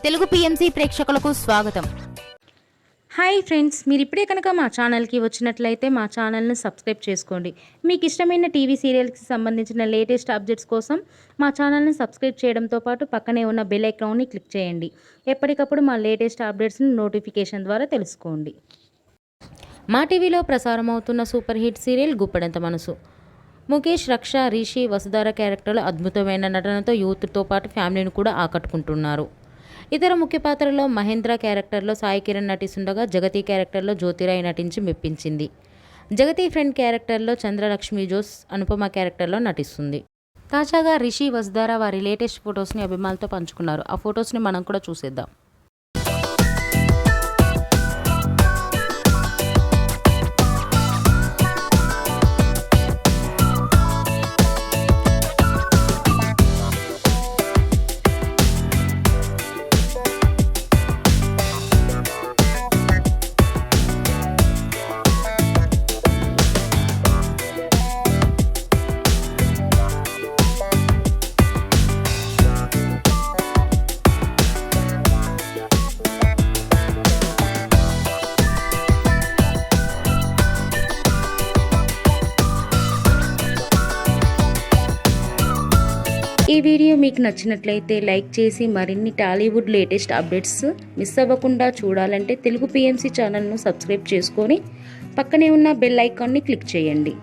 Telugu PMC ప్రేక్షకులకు స్వాగతం. Hi friends, మీరు ఇప్పుడే కనుక మా ఛానల్కి వచ్చినట్లయితే మా ఛానల్ని సబ్స్క్రైబ్ చేసుకోండి. మీకు ఇష్టమైన టీవీ సీరియల్కి సంబంధించిన లేటెస్ట్ అప్డేట్స్ కోసం మా ఛానల్ని సబ్స్క్రైబ్ చేయడంతో పాటు పక్కనే ఉన్న బెల్ ఐకాన్ని క్లిక్ చేయండి. ఎప్పటికప్పుడు మా లేటెస్ట్ అప్డేట్స్ని నోటిఫికేషన్ ద్వారా తెలుసుకోండి. మా టీవీలో ప్రసారం అవుతున్న సూపర్ హిట్ సీరియల్ గుప్పెడంత మనసు. ముఖేష్, రక్ష, రిషి, వసుధార క్యారెక్టర్లు అద్భుతమైన నటనతో యూత్తో పాటు ఫ్యామిలీని కూడా ఆకట్టుకుంటున్నారు. ఇతర ముఖ్య పాత్రలో మహేంద్ర క్యారెక్టర్లో సాయి కిరణ్ నటిస్తుండగా జగతి క్యారెక్టర్లో జ్యోతిరాయ్ నటించి మెప్పించింది. జగతి ఫ్రెండ్ క్యారెక్టర్లో చంద్రలక్ష్మి జోస్ అనుపమ క్యారెక్టర్లో నటిస్తుంది. తాజాగా రిషి, వసుధార వారి లేటెస్ట్ ఫొటోస్ని అభిమానులతో పంచుకున్నారు. ఆ ఫొటోస్ని మనం కూడా చూసేద్దాం. ఈ వీడియో మీకు నచ్చినట్లయితే లైక్ చేసి మరిన్ని టాలీవుడ్ లేటెస్ట్ అప్డేట్స్ మిస్ అవ్వకుండా చూడాలంటే తెలుగు పిఎంసి ఛానల్ను సబ్స్క్రైబ్ చేసుకొని పక్కనే ఉన్న బెల్ ఐకాన్ని క్లిక్ చేయండి.